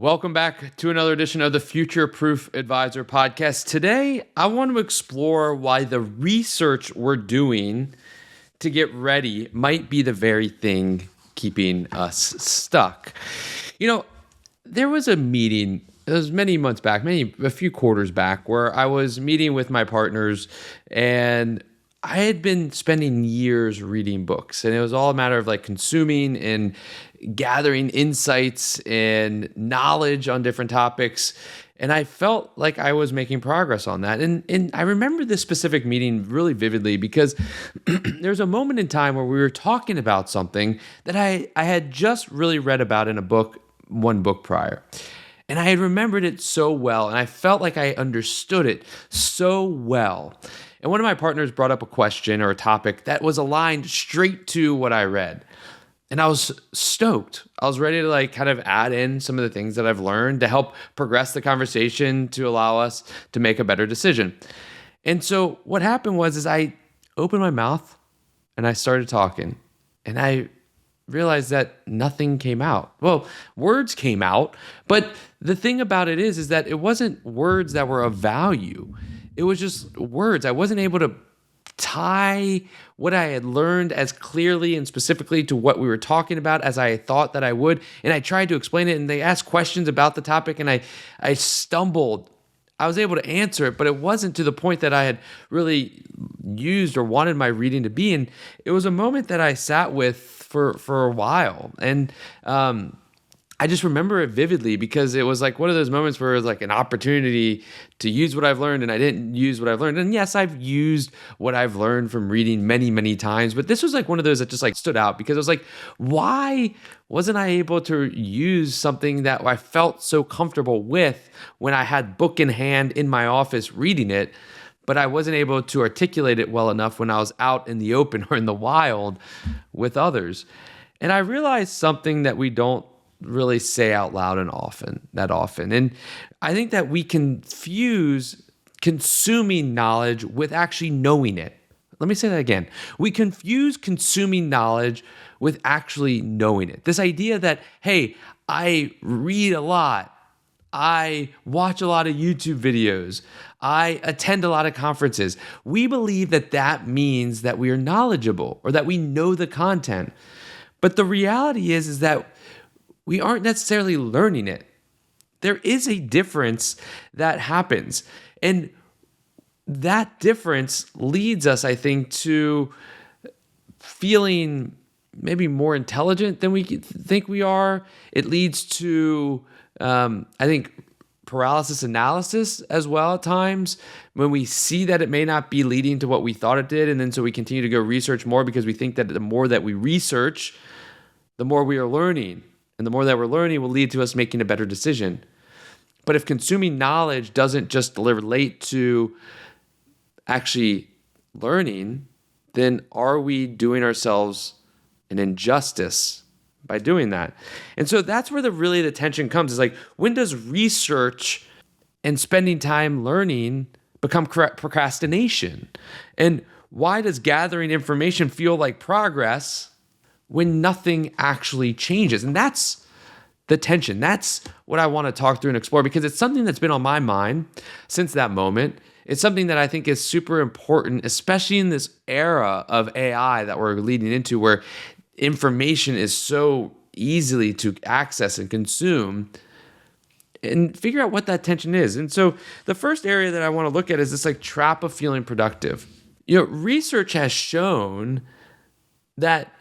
Welcome back to another edition of the FutureProof Advisor podcast. Today, I want to explore why the research we're doing to get ready might be the very thing keeping us stuck. There was a meeting, it was many months back, a few quarters back, where I was meeting with my partners, and I had been spending years reading books, and it was all a matter of consuming and gathering insights and knowledge on different topics. And I felt like I was making progress on that. And I remember this specific meeting really vividly because there's a moment in time where we were talking about something that I had just really read about in one book prior. And I had remembered it so well, and I felt like I understood it so well. And one of my partners brought up a question or a topic that was aligned straight to what I read. And I was stoked. I was ready to kind of add in some of the things that I've learned to help progress the conversation to allow us to make a better decision. And so what happened was I opened my mouth and I started talking, and I realized that nothing came out. Well, words came out, but the thing about it is that it wasn't words that were of value. It was just words. I wasn't able to tie what I had learned as clearly and specifically to what we were talking about as I thought that I would. And I tried to explain it, and they asked questions about the topic, and I stumbled. I was able to answer it, but it wasn't to the point that I had really used or wanted my reading to be. And it was a moment that I sat with for a while. And I just remember it vividly because it was one of those moments where it was an opportunity to use what I've learned, and I didn't use what I've learned. And yes, I've used what I've learned from reading many, many times, but this was one of those that just stood out because it was why wasn't I able to use something that I felt so comfortable with when I had book in hand in my office reading it, but I wasn't able to articulate it well enough when I was out in the open or in the wild with others. And I realized something that we don't really say out loud that often. And I think that we confuse consuming knowledge with actually knowing it. Let me say that again. We confuse consuming knowledge with actually knowing it. This idea that, hey, I read a lot, I watch a lot of YouTube videos, I attend a lot of conferences. We believe that means that we are knowledgeable or that we know the content. But the reality is that we aren't necessarily learning it. There is a difference that happens. And that difference leads us, I think, to feeling maybe more intelligent than we think we are. It leads to, I think, paralysis analysis as well at times when we see that it may not be leading to what we thought it did. And then so we continue to go research more because we think that the more that we research, the more we are learning. And the more that we're learning will lead to us making a better decision. But if consuming knowledge doesn't just relate to actually learning, then are we doing ourselves an injustice by doing that? And so that's where the tension comes. Is when does research and spending time learning become procrastination? And why does gathering information feel like progress when nothing actually changes? And that's the tension. That's what I want to talk through and explore because it's something that's been on my mind since that moment. It's something that I think is super important, especially in this era of AI that we're leading into where information is so easily to access and consume, and figure out what that tension is. And so the first area that I want to look at is this trap of feeling productive. Research has shown that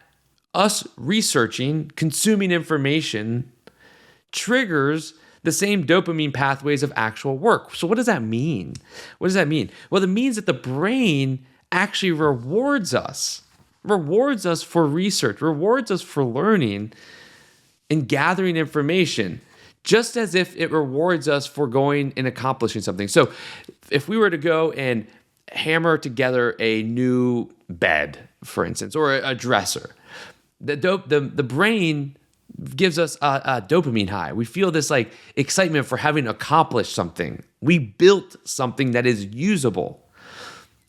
us researching, consuming information triggers the same dopamine pathways of actual work. So what does that mean? What does that mean? Well, it means that the brain actually rewards us for research, rewards us for learning and gathering information, just as if it rewards us for going and accomplishing something. So if we were to go and hammer together a new bed, for instance, or a dresser, the brain gives us a dopamine high. We feel this excitement for having accomplished something. We built something that is usable.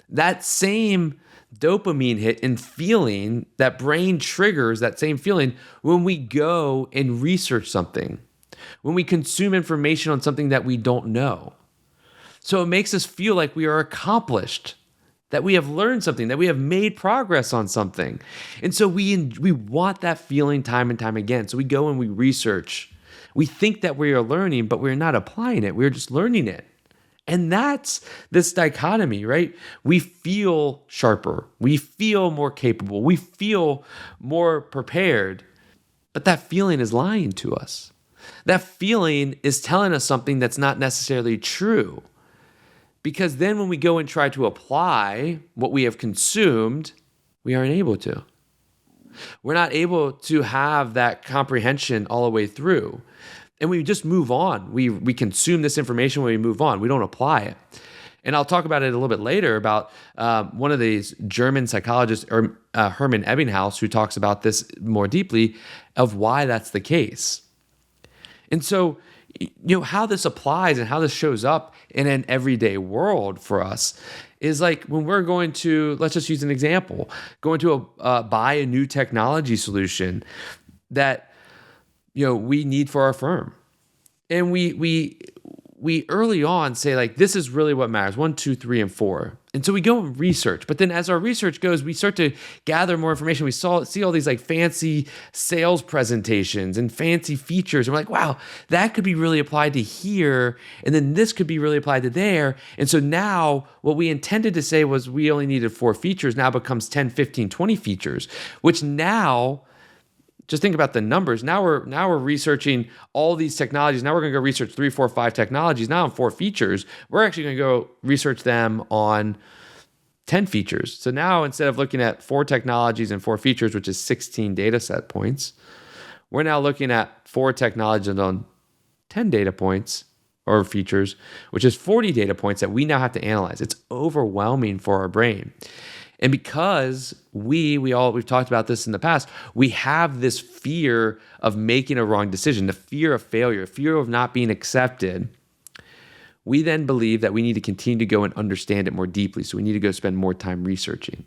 That same dopamine hit and feeling, that brain triggers that same feeling when we go and research something. when we consume information on something that we don't know. So it makes us feel like we are accomplished, that we have learned something, that we have made progress on something. And so we want that feeling time and time again. So we go and we research. We think that we are learning, but we're not applying it. We're just learning it. And that's this dichotomy, right? We feel sharper. We feel more capable. We feel more prepared. But that feeling is lying to us. That feeling is telling us something that's not necessarily true. Because then when we go and try to apply what we have consumed, we aren't able to. We're not able to have that comprehension all the way through. And we just move on. We consume this information when we move on. We don't apply it. And I'll talk about it a little bit later about one of these German psychologists, Hermann Ebbinghaus, who talks about this more deeply of why that's the case. And so, how this applies and how this shows up in an everyday world for us is like when we're going to, let's just use an example, going to buy a new technology solution that we need for our firm. And we early on say like, this is really what matters, 1, 2, 3, and 4. And so we go and research, but then as our research goes, we start to gather more information. We see all these like fancy sales presentations and fancy features. And we're like, wow, that could be really applied to here. And then this could be really applied to there. And so now what we intended to say was we only needed 4 features now becomes 10, 15, 20 features, which now, just think about the numbers. Now we're researching all these technologies. Now we're going to go research 3, 4, 5 technologies. Now on 4 features, we're actually going to go research them on 10 features. So now instead of looking at 4 technologies and 4 features, which is 16 data set points, we're now looking at 4 technologies on 10 data points or features, which is 40 data points that we now have to analyze. It's overwhelming for our brain. And because we've talked about this in the past, we have this fear of making a wrong decision, the fear of failure, fear of not being accepted. We then believe that we need to continue to go and understand it more deeply. So we need to go spend more time researching.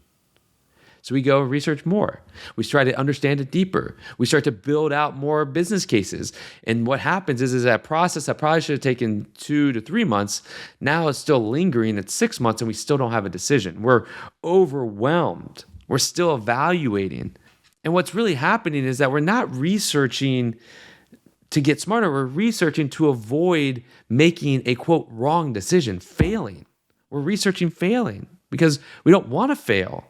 So we go and research more. We try to understand it deeper. We start to build out more business cases. And what happens is that process that probably should have taken 2 to 3 months, now is still lingering at 6 months and we still don't have a decision. We're overwhelmed. We're still evaluating. And what's really happening is that we're not researching to get smarter. We're researching to avoid making a, quote, wrong decision, failing. We're researching failing because we don't want to fail.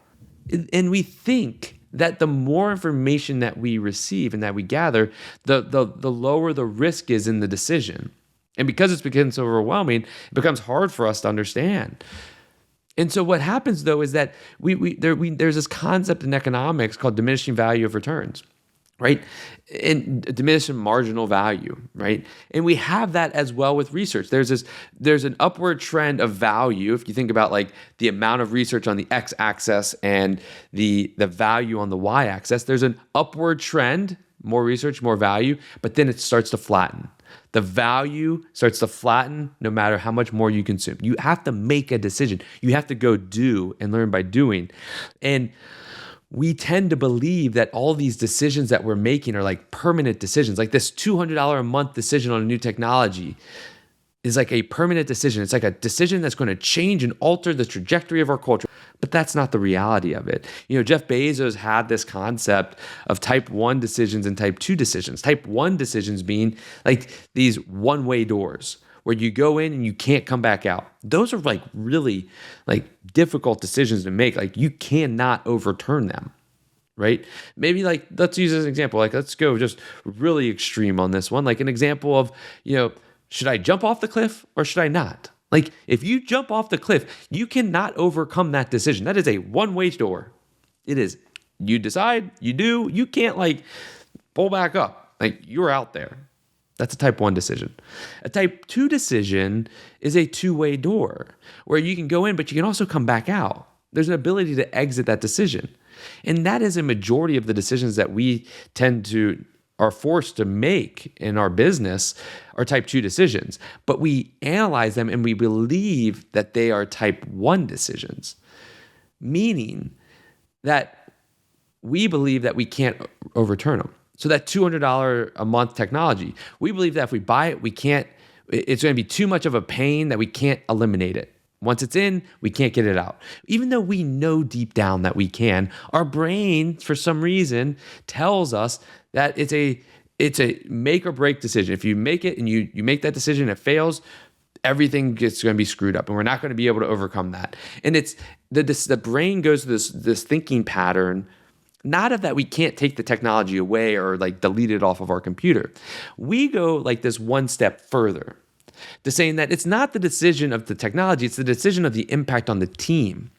And we think that the more information that we receive and that we gather, the lower the risk is in the decision. And because it's become so overwhelming, it becomes hard for us to understand. And so what happens though is that there's this concept in economics called diminishing value of returns, right? And diminishing marginal value, right? And we have that as well with research. There's an upward trend of value. If you think about like the amount of research on the x-axis and the value on the y-axis, there's an upward trend, more research, more value, but then it starts to flatten. The value starts to flatten no matter how much more you consume. You have to make a decision. You have to go do and learn by doing. And we tend to believe that all these decisions that we're making are like permanent decisions. Like this $200 a month decision on a new technology is like a permanent decision. It's like a decision that's going to change and alter the trajectory of our culture. But that's not the reality of it. Jeff Bezos had this concept of type 1 decisions and type 2 decisions. Type 1 decisions being like these one-way doors where you go in and you can't come back out. Those are like really like difficult decisions to make. Like you cannot overturn them, right? Maybe like, let's use this example. Like let's go just really extreme on this one. Like an example of, should I jump off the cliff or should I not? Like if you jump off the cliff, you cannot overcome that decision. That is a one-way door. It is. You decide, you do, you can't like pull back up. Like you're out there. That's a type 1 decision. A type 2 decision is a two-way door where you can go in, but you can also come back out. There's an ability to exit that decision. And that is a majority of the decisions that we are forced to make in our business are type 2 decisions. But we analyze them and we believe that they are type 1 decisions, meaning that we believe that we can't overturn them. So that $200 a month technology, we believe that if we buy it, it's going to be too much of a pain that we can't eliminate it. Once it's in, we can't get it out. Even though we know deep down that we can, our brain, for some reason, tells us that it's a make or break decision. If you make it and you make that decision and it fails, everything gets going to be screwed up and we're not going to be able to overcome that. And it's the brain goes to this thinking pattern, not of that we can't take the technology away or like delete it off of our computer. We go like this one step further to saying that it's not the decision of the technology, it's the decision of the impact on the team.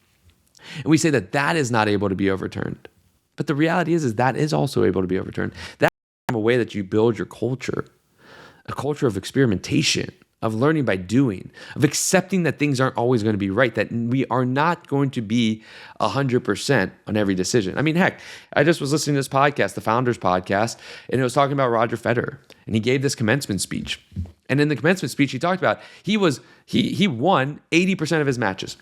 And we say that is not able to be overturned. But the reality is that is also able to be overturned. That's a way that you build your culture, a culture of experimentation, of learning by doing, of accepting that things aren't always going to be right, that we are not going to be 100% on every decision. I mean, heck, I just was listening to this podcast, the Founders Podcast, and it was talking about Roger Federer, and he gave this commencement speech. And in the commencement speech, he talked about he won 80% of his matches.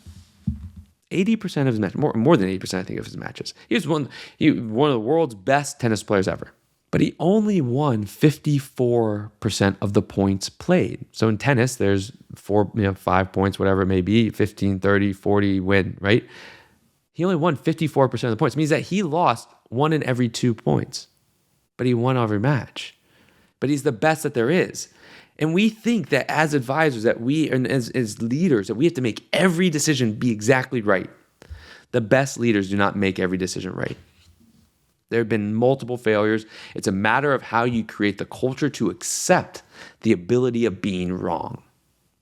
80% of his matches, more than 80%, I think, of his matches. He was one of the world's best tennis players ever. But he only won 54% of the points played. So in tennis, there's 5 points, whatever it may be, 15, 30, 40 win, right? He only won 54% of the points. It means that he lost 1 in every 2 points, but he won every match. But he's the best that there is. And we think that as advisors, that we, and as leaders, that we have to make every decision be exactly right. The best leaders do not make every decision right. There have been multiple failures. It's a matter of how you create the culture to accept the ability of being wrong.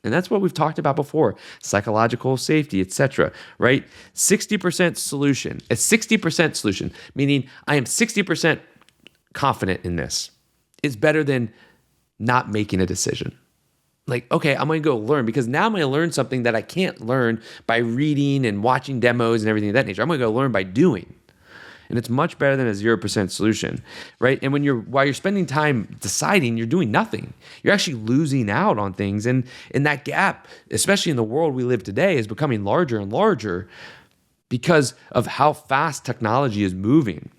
And that's what we've talked about before, psychological safety, etc., right? 60% solution, a 60% solution, meaning I am 60% confident in this, is better than not making a decision. Like, okay, I'm going to go learn because now I'm going to learn something that I can't learn by reading and watching demos and everything of that nature. I'm going to go learn by doing. And it's much better than a 0% solution, right? And while you're spending time deciding, you're doing nothing. You're actually losing out on things. And that gap, especially in the world we live today, is becoming larger and larger because of how fast technology is moving.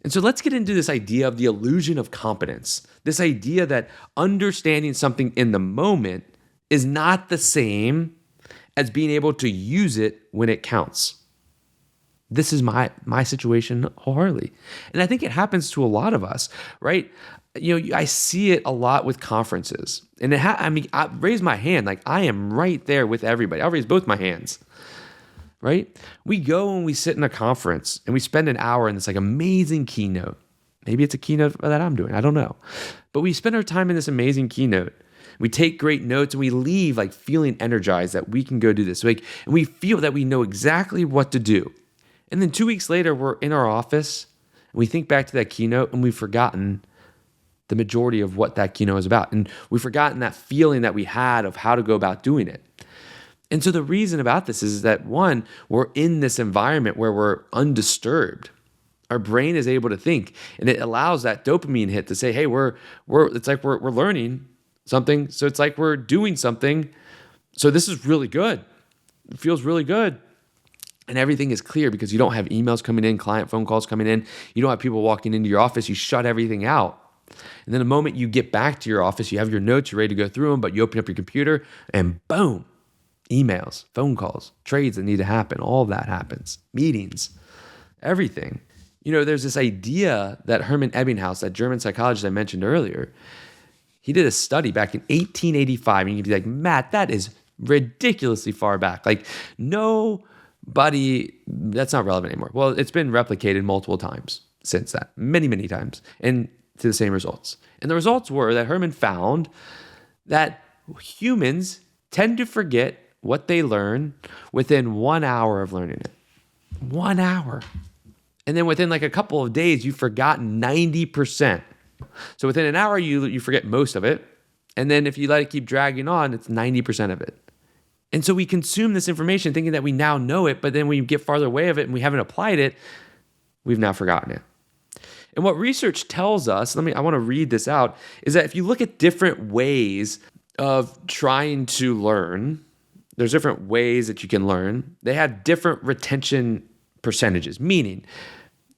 And so let's get into this idea of the illusion of competence. This idea that understanding something in the moment is not the same as being able to use it when it counts. This is my situation wholeheartedly. And I think it happens to a lot of us, right? I see it a lot with conferences. And I raise my hand, like I am right there with everybody. I'll raise both my hands, right? We go and we sit in a conference and we spend an hour in this like amazing keynote. Maybe it's a keynote that I'm doing, I don't know. But we spend our time in this amazing keynote. We take great notes and we leave like feeling energized that we can go do this. And we feel that we know exactly what to do. And then 2 weeks later, we're in our office and we think back to that keynote and we've forgotten the majority of what that keynote is about. And we've forgotten that feeling that we had of how to go about doing it. And so the reason about this is that, one, we're in this environment where we're undisturbed. Our brain is able to think, and it allows that dopamine hit to say, hey, it's like we're learning something. So it's like we're doing something. So this is really good. It feels really good. And everything is clear because you don't have emails coming in, client phone calls coming in. You don't have people walking into your office. You shut everything out. And then the moment you get back to your office, you have your notes, you're ready to go through them, but you open up your computer and boom, emails, phone calls, trades that need to happen. All of that happens. Meetings, everything. There's this idea that Hermann Ebbinghaus, that German psychologist I mentioned earlier, he did a study back in 1885. And you can be like, Matt, that is ridiculously far back. Like, nobody, that's not relevant anymore. Well, it's been replicated multiple times since that, many, many times, and to the same results. And the results were that Hermann found that humans tend to forget what they learn within 1 hour of learning it. 1 hour. And then within like a couple of days, you've forgotten 90%. So within an hour, you forget most of it. And then if you let it keep dragging on, it's 90% of it. And so we consume this information thinking that we now know it, but then when we get farther away of it and we haven't applied it, we've now forgotten it. And what research tells us, I want to read this out, is that if you look at different ways of trying to learn, there's different ways that you can learn. They have different retention percentages, meaning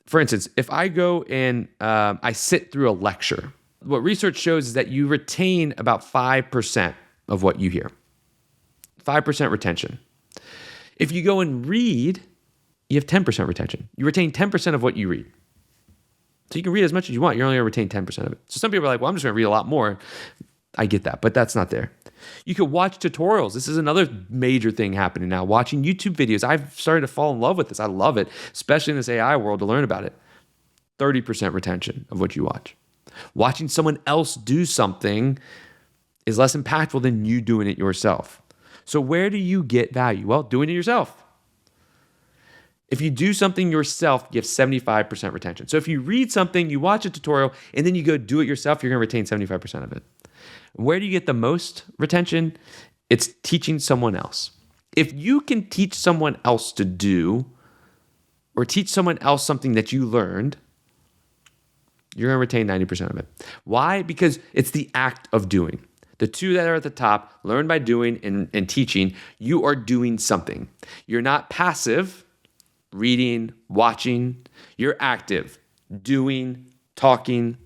For instance, if I go and I sit through a lecture, what research shows is that you retain about 5% of what you hear. 5% retention. If you go and read, you have 10% retention. You retain 10% of what you read. So you can read as much as you want. You're only going to retain 10% of it. So some people are like, well, I'm just going to read a lot more. I get that, but that's not there. You could watch tutorials. This is another major thing happening now. Watching YouTube videos. I've started to fall in love with this. I love it, especially in this AI world, to learn about it. 30% retention of what you watch. Watching someone else do something is less impactful than you doing it yourself. So where do you get value? Well, doing it yourself. If you do something yourself, you have 75% retention. So if you read something, you watch a tutorial, and then you go do it yourself, you're going to retain 75% of it. Where do you get the most retention? It's teaching someone else. If you can teach someone else to do, or teach someone else something that you learned, you're going to retain 90% of it. Why? Because it's the act of doing. The two that are at the top, learn by doing and teaching, you are doing something. You're not passive, reading, watching. You're active, doing, talking.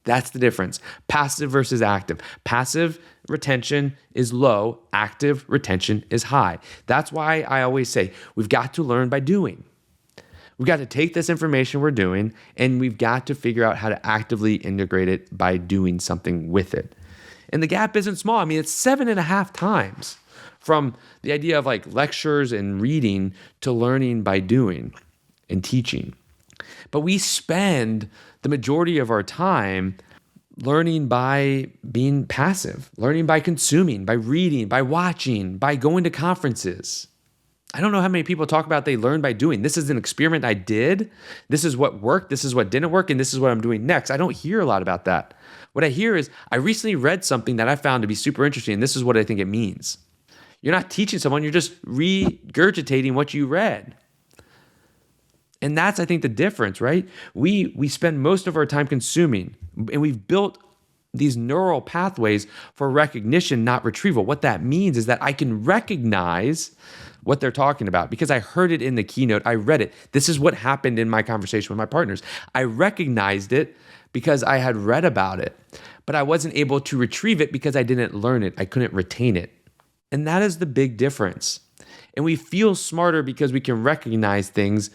That's the difference. Passive versus active. Passive retention is low. Active retention is high. That's why I always say we've got to learn by doing. We've got to take this information we're doing and we've got to figure out how to actively integrate it by doing something with it. And the gap isn't small. I mean, it's 7.5 times from the idea of like lectures and reading to learning by doing and teaching. But we spend the majority of our time learning by being passive, learning by consuming, by reading, by watching, by going to conferences. I don't know how many people talk about they learn by doing. This is an experiment I did. This is what worked. This is what didn't work. And this is what I'm doing next. I don't hear a lot about that. What I hear is I recently read something that I found to be super interesting. And this is what I think it means. You're not teaching someone. You're just regurgitating what you read. And that's, I think, the difference, right? We spend most of our time consuming, and we've built these neural pathways for recognition, not retrieval. What that means is that I can recognize what they're talking about because I heard it in the keynote. I read it. This is what happened in my conversation with my partners. I recognized it because I had read about it, but I wasn't able to retrieve it because I didn't learn it. I couldn't retain it. And that is the big difference. And we feel smarter because we can recognize things,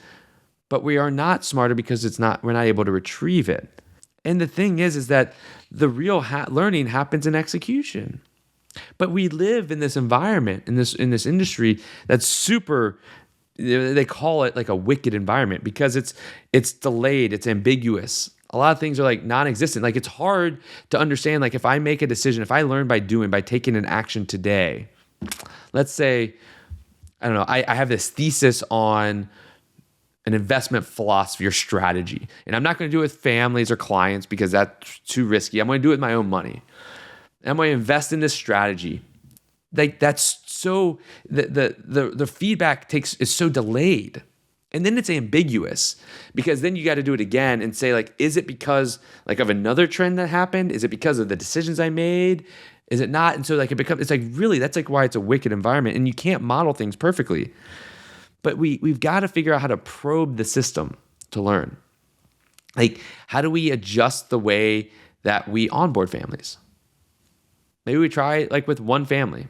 but we are not smarter because we're not able to retrieve it. And the thing is that the real learning happens in execution. But we live in this environment, in this industry that's super, they call it like a wicked environment because it's delayed, it's ambiguous. A lot of things are like non-existent. Like it's hard to understand, like if I make a decision, if I learn by doing, by taking an action today, let's say, I don't know, I have this thesis on an investment philosophy or strategy. And I'm not going to do it with families or clients because that's too risky. I'm going to do it with my own money. I'm going to invest in this strategy. Like that's so the feedback is so delayed. And then it's ambiguous because then you got to do it again and say like, is it because like of another trend that happened? Is it because of the decisions I made? Is it not? And so like it's like really, that's like why it's a wicked environment and you can't model things perfectly. But we've got to figure out how to probe the system to learn. Like, how do we adjust the way that we onboard families? Maybe we try like with one family,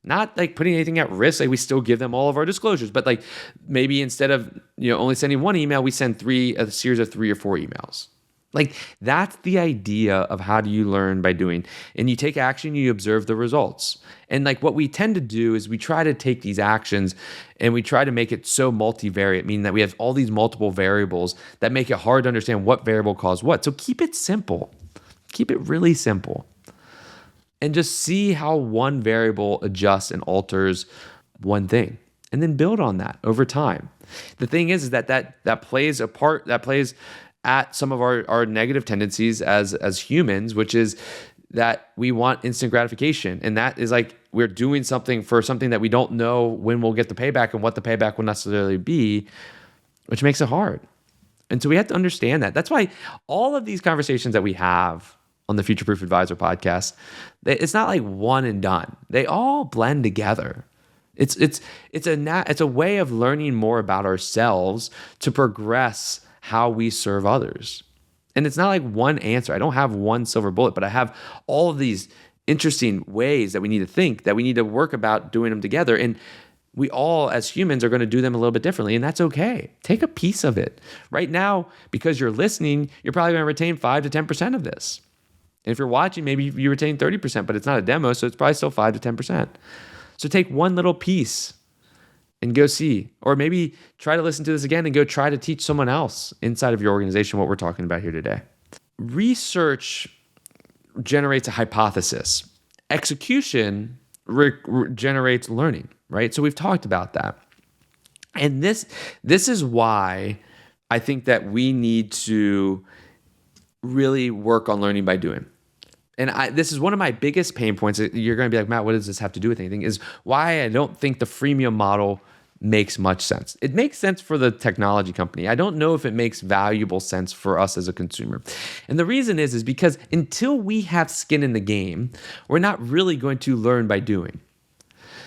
not like putting anything at risk. Like we still give them all of our disclosures, but like maybe instead of only sending one email, we send a series of 3 or 4 emails. Like that's the idea of how do you learn by doing. And you take action, you observe the results. And like what we tend to do is we try to take these actions and we try to make it so multivariate, meaning that we have all these multiple variables that make it hard to understand what variable caused what. So keep it simple. Keep it really simple. And just see how one variable adjusts and alters one thing. And then build on that over time. The thing is that plays a part, that plays at some of our negative tendencies as humans, which is that we want instant gratification. And that is like we're doing something for something that we don't know when we'll get the payback and what the payback will necessarily be, which makes it hard. And so we have to understand that. That's why all of these conversations that we have on the FutureProof Advisor podcast, it's not like one and done. They all blend together. It's a way of learning more about ourselves to progress how we serve others. And it's not like one answer. I don't have one silver bullet, but I have all of these interesting ways that we need to think, that we need to work about doing them together. And we all, as humans, are going to do them a little bit differently, and that's okay. Take a piece of it. Right now, because you're listening, you're probably going to retain 5 to 10% of this. And if you're watching, maybe you retain 30%, but it's not a demo, so it's probably still 5 to 10%. So take one little piece and go see. Or maybe try to listen to this again and go try to teach someone else inside of your organization what we're talking about here today. Research generates a hypothesis. Execution generates learning, right? So we've talked about that. And this is why I think that we need to really work on learning by doing. And this is one of my biggest pain points. You're going to be like, Matt, what does this have to do with anything? Is why I don't think the freemium model makes much sense. It makes sense for the technology company. I don't know if it makes valuable sense for us as a consumer. And the reason is because until we have skin in the game, we're not really going to learn by doing.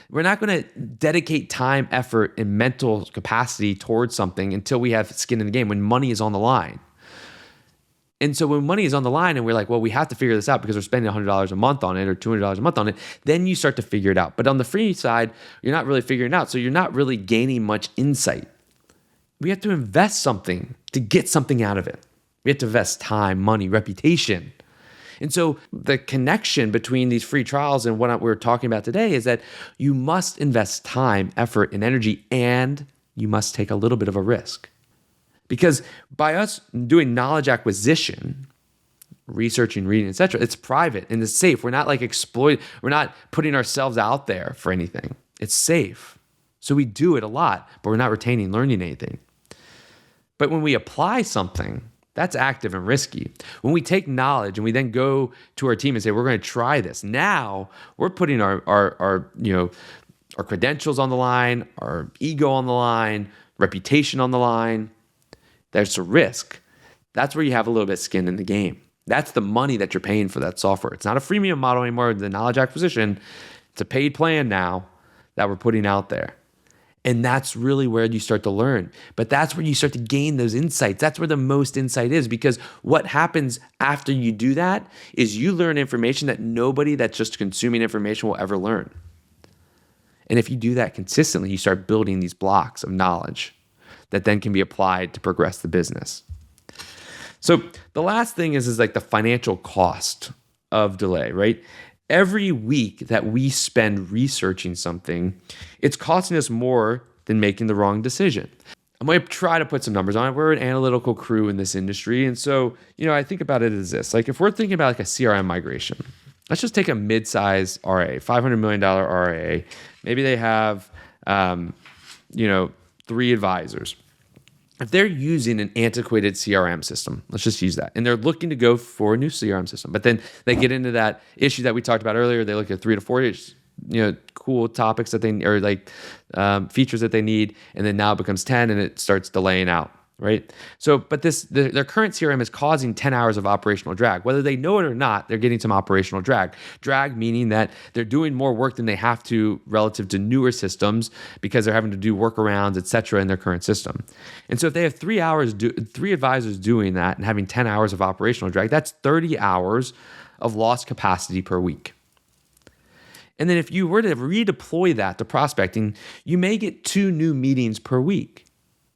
We're not going to dedicate time, effort, and mental capacity towards something until we have skin in the game, when money is on the line. And so when money is on the line and we're like, well, we have to figure this out because we're spending $100 a month on it or $200 a month on it, then you start to figure it out. But on the free side, you're not really figuring it out. So you're not really gaining much insight. We have to invest something to get something out of it. We have to invest time, money, reputation. And so the connection between these free trials and what we're talking about today is that you must invest time, effort, and energy, and you must take a little bit of a risk. Because by us doing knowledge acquisition, researching, reading, etc., it's private and it's safe. We're not like we're not putting ourselves out there for anything. It's safe. So we do it a lot, but we're not retaining, learning anything. But when we apply something, that's active and risky. When we take knowledge and we then go to our team and say, we're going to try this, now we're putting our credentials on the line, our ego on the line, reputation on the line. There's a risk. That's where you have a little bit of skin in the game. That's the money that you're paying for that software. It's not a freemium model anymore, the knowledge acquisition. It's a paid plan now that we're putting out there. And that's really where you start to learn. But that's where you start to gain those insights. That's where the most insight is, because what happens after you do that is you learn information that nobody that's just consuming information will ever learn. And if you do that consistently, you start building these blocks of knowledge that then can be applied to progress the business. So the last thing is like the financial cost of delay, right? Every week that we spend researching something, it's costing us more than making the wrong decision. I'm going to try to put some numbers on it. We're an analytical crew in this industry. And so, I think about it as this. Like if we're thinking about like a CRM migration, let's just take a mid-size RA, $500 million RA. Maybe they have, 3 advisors. If they're using an antiquated CRM system, let's just use that, and they're looking to go for a new CRM system, but then they get into that issue that we talked about earlier. They look at 3 to 4, cool topics that they, or like features that they need, and then now it becomes 10 and it starts delaying out, right? So, but their current CRM is causing 10 hours of operational drag. Whether they know it or not, they're getting some operational drag. Drag meaning that they're doing more work than they have to relative to newer systems because they're having to do workarounds, et cetera, in their current system. And so if they have 3 advisors doing that and having 10 hours of operational drag, that's 30 hours of lost capacity per week. And then if you were to redeploy that to prospecting, you may get 2 new meetings per week.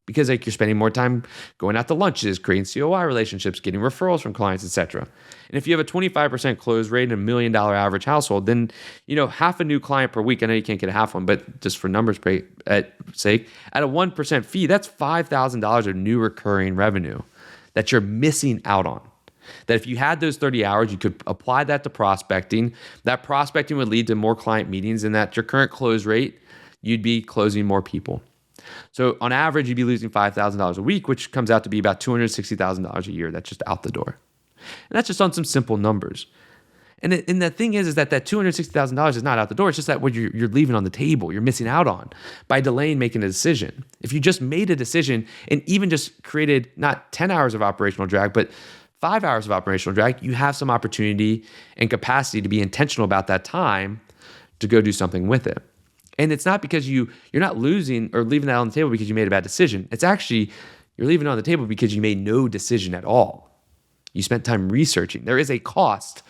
Because like you're spending more time going out to lunches, creating COI relationships, getting referrals from clients, et cetera. And if you have a 25% close rate and $1 million average household, then half a new client per week. I know you can't get a half one, but just for numbers' sake, at a 1% fee, that's $5,000 of new recurring revenue that you're missing out on. That if you had those 30 hours, you could apply that to prospecting. That prospecting would lead to more client meetings, and that your current close rate, you'd be closing more people. So on average, you'd be losing $5,000 a week, which comes out to be about $260,000 a year. That's just out the door. And that's just on some simple numbers. And the thing is that $260,000 is not out the door. It's just that what you're leaving on the table, you're missing out on by delaying making a decision. If you just made a decision and even just created not 10 hours of operational drag, but 5 hours of operational drag, you have some opportunity and capacity to be intentional about that time to go do something with it. And it's not because you're not losing or leaving that on the table because you made a bad decision. It's actually You're leaving it on the table because you made no decision at all. You spent time researching. There is a cost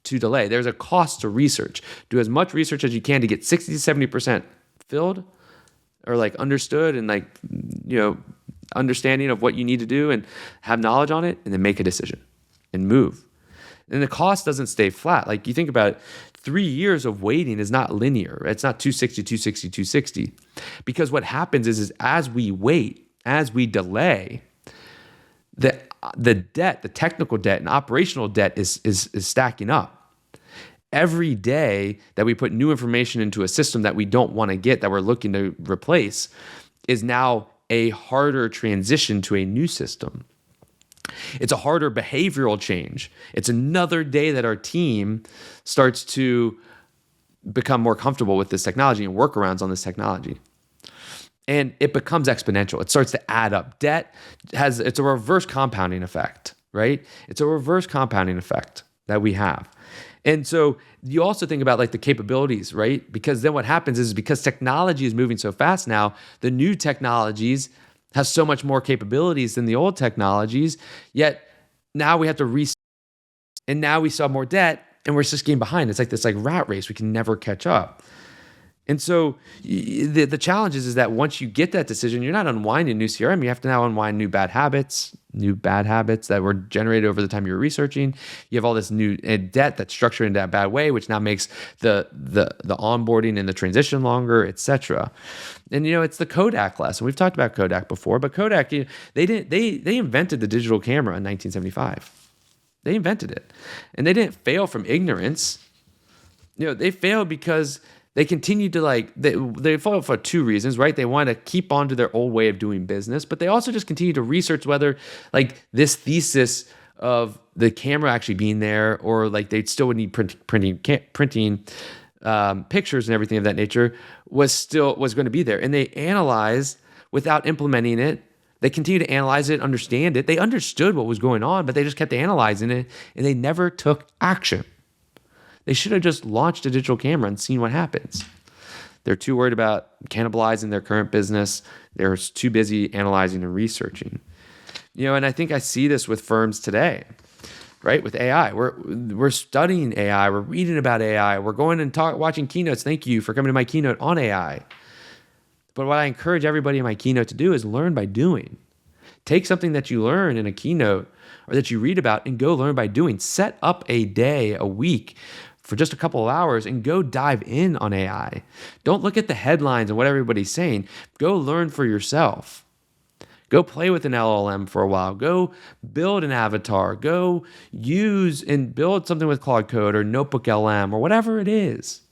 to delay. There's a cost to research. Do as much research as you can to get 60 to 70% filled or like understood and like, understanding of what you need to do and have knowledge on it, and then make a decision and move. And the cost doesn't stay flat. Like you think about it, 3 years of waiting is not linear. It's not 260, 260, 260. Because what happens is as we wait, as we delay, the debt, the technical debt and operational debt is stacking up. Every day that we put new information into a system that we don't want to get, that we're looking to replace, is now a harder transition to a new system. It's a harder behavioral change. It's another day that our team starts to become more comfortable with this technology and workarounds on this technology. And it becomes exponential. It starts to add up. Debt it's a reverse compounding effect, right? It's a reverse compounding effect that we have. And so you also think about like the capabilities, right? Because then what happens is because technology is moving so fast now, the new technologies has so much more capabilities than the old technologies, yet now we have to reset, and now we still have more debt and we're just getting behind. It's like this like rat race. We can never catch up. And so the challenge is that once you get that decision, you're not unwinding new CRM. You have to now unwind new bad habits that were generated over the time you were researching. You have all this new debt that's structured in that bad way, which now makes the onboarding and the transition longer, et cetera. And it's the Kodak lesson. We've talked about Kodak before, but Kodak, they invented the digital camera in 1975. They invented it, and they didn't fail from ignorance. They failed because they continued to they failed for two reasons, right? They wanted to keep on to their old way of doing business, but they also just continued to research whether like this thesis of the camera actually being there, or like they still would need printing pictures and everything of that nature was going to be there. And they analyzed without implementing it. They continued to analyze it, understand it. They understood what was going on, but they just kept analyzing it, and they never took action. They should have just launched a digital camera and seen what happens. They're too worried about cannibalizing their current business. They're too busy analyzing and researching. And I think I see this with firms today, right? With AI, we're studying AI. We're reading about AI. We're going and watching keynotes. Thank you for coming to my keynote on AI. But what I encourage everybody in my keynote to do is learn by doing. Take something that you learn in a keynote or that you read about and go learn by doing. Set up a day, a week, for just a couple of hours and go dive in on AI. Don't look at the headlines and what everybody's saying. Go learn for yourself. Go play with an LLM for a while. Go build an avatar. Go use and build something with Claude Code or Notebook LM or whatever it is.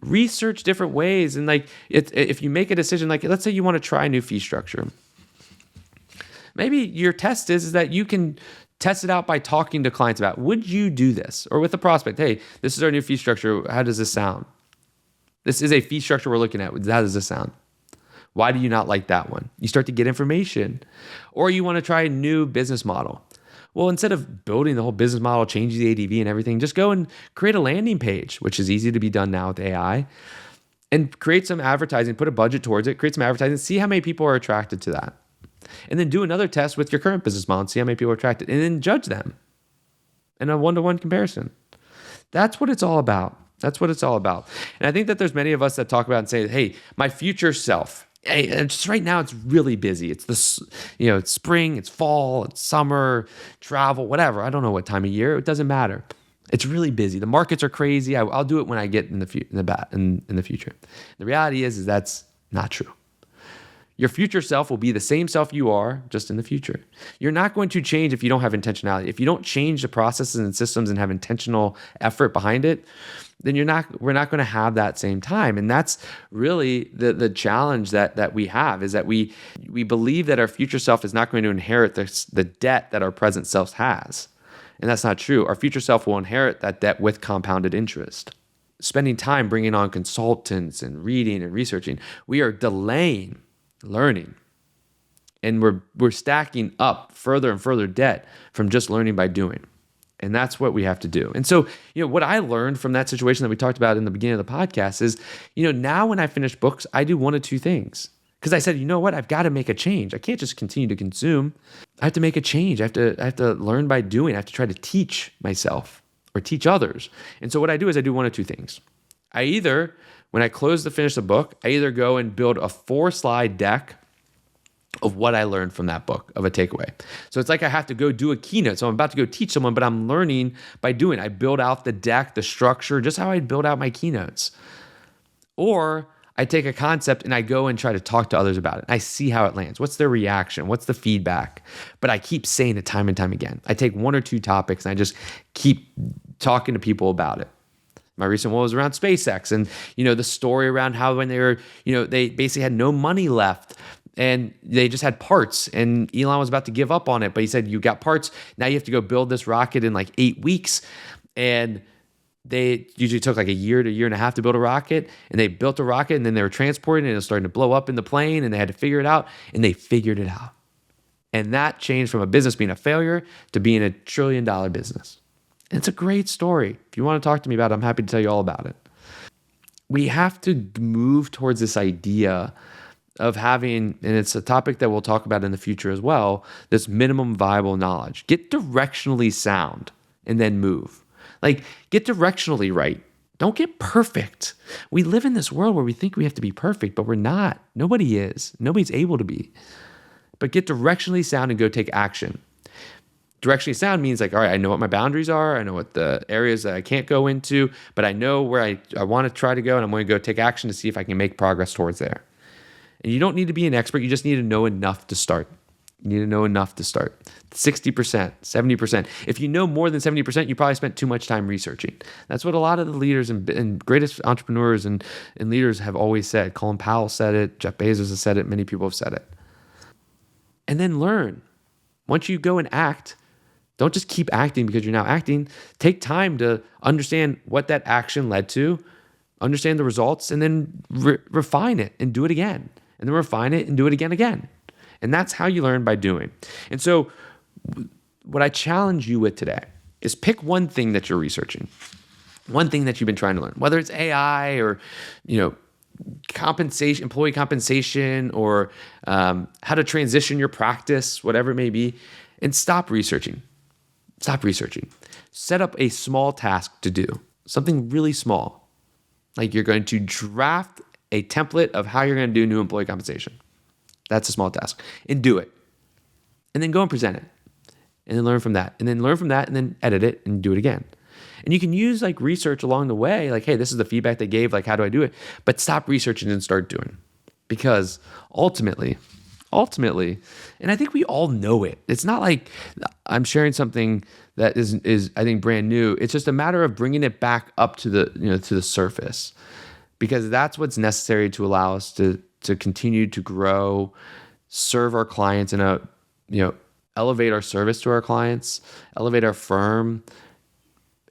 Research different ways. And if you make a decision, let's say you want to try a new fee structure. Maybe your test is that you can test it out by talking to clients about, would you do this? Or with a prospect, hey, this is our new fee structure. How does this sound? This is a fee structure we're looking at. How does this sound? Why do you not like that one? You start to get information. Or you want to try a new business model. Well, instead of building the whole business model, changing the ADV and everything, just go and create a landing page, which is easy to be done now with AI, and create some advertising, put a budget towards it, create some advertising, see how many people are attracted to that. And then do another test with your current business model and see how many people are attracted, and then judge them in a one-to-one comparison. That's what it's all about. That's what it's all about. And I think that there's many of us that talk about and say, hey, my future self, hey, just right now it's really busy. It's it's spring, it's fall, it's summer, travel, whatever. I don't know what time of year. It doesn't matter. It's really busy. The markets are crazy. I'll do it when I get in the future. The reality is that's not true. Your future self will be the same self you are, just in the future. You're not going to change if you don't have intentionality. If you don't change the processes and systems and have intentional effort behind it, then we're not going to have that same time. And that's really the challenge that we have, is that we believe that our future self is not going to inherit the debt that our present self has. And that's not true. Our future self will inherit that debt with compounded interest. Spending time bringing on consultants and reading and researching, we are delaying learning, and we're stacking up further and further debt from just learning by doing. And that's what we have to do. And so, what I learned from that situation that we talked about in the beginning of the podcast is, now when I finish books, I do one of two things. Because I said, you know what? I've got to make a change. I can't just continue to consume. I have to make a change. I have to learn by doing. I have to try to teach myself or teach others. And so what I do is I do one of two things. I either, when I finish the book, I either go and build a 4-slide deck of what I learned from that book, of a takeaway. So it's like I have to go do a keynote. So I'm about to go teach someone, but I'm learning by doing. I build out the deck, the structure, just how I'd build out my keynotes. Or I take a concept and I go and try to talk to others about it. I see how it lands. What's their reaction? What's the feedback? But I keep saying it time and time again. I take 1 or 2 topics and I just keep talking to people about it. My recent one was around SpaceX and, the story around how when they were, they basically had no money left and they just had parts and Elon was about to give up on it. But he said, you got parts. Now you have to go build this rocket in like 8 weeks. And they usually took like a year to year and a half to build a rocket, and they built a rocket and then they were transporting it and it was starting to blow up in the plane and they had to figure it out, and they figured it out. And that changed from a business being a failure to being a $1 trillion business. And it's a great story. If you want to talk to me about it, I'm happy to tell you all about it. We have to move towards this idea of having, and it's a topic that we'll talk about in the future as well, this minimum viable knowledge. Get directionally sound and then move. Like, get directionally right. Don't get perfect. We live in this world where we think we have to be perfect, but we're not. Nobody is. Nobody's able to be. But get directionally sound and go take action. Directionally sound means like, all right, I know what my boundaries are. I know what the areas that I can't go into, but I know where I want to try to go, and I'm going to go take action to see if I can make progress towards there. And you don't need to be an expert. You just need to know enough to start. You need to know enough to start. 60%, 70%. If you know more than 70%, you probably spent too much time researching. That's what a lot of the leaders and greatest entrepreneurs and leaders have always said. Colin Powell said it. Jeff Bezos has said it. Many people have said it. And then learn. Once you go and act, don't just keep acting because you're now acting. Take time to understand what that action led to, understand the results, and then refine it and do it again. And then refine it and do it again. And that's how you learn, by doing. And so what I challenge you with today is pick one thing that you're researching, one thing that you've been trying to learn, whether it's AI or, compensation, employee compensation, or how to transition your practice, whatever it may be, and stop researching. Stop researching. Set up a small task to do, something really small. Like you're going to draft a template of how you're going to do new employee compensation. That's a small task. And do it. And then go and present it. And then learn from that. And then learn from that and then edit it and do it again. And you can use like research along the way. Like, hey, this is the feedback they gave. Like, how do I do it? But stop researching and start doing. Because ultimately, and I think we all know it. It's not like I'm sharing something that is I think brand new. It's just a matter of bringing it back up to the surface. Because that's what's necessary to allow us to continue to grow, serve our clients, and elevate our service to our clients, elevate our firm,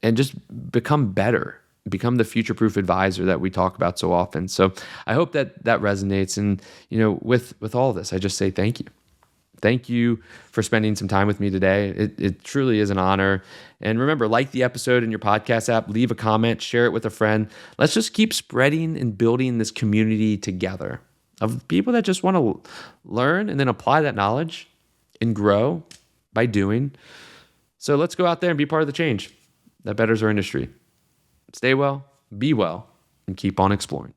and just become better, become the future-proof advisor that we talk about so often. So I hope that resonates. And with all this, I just say thank you. Thank you for spending some time with me today. It truly is an honor. And remember, like the episode in your podcast app, leave a comment, share it with a friend. Let's just keep spreading and building this community together of people that just want to learn and then apply that knowledge and grow by doing. So let's go out there and be part of the change that betters our industry. Stay well, be well, and keep on exploring.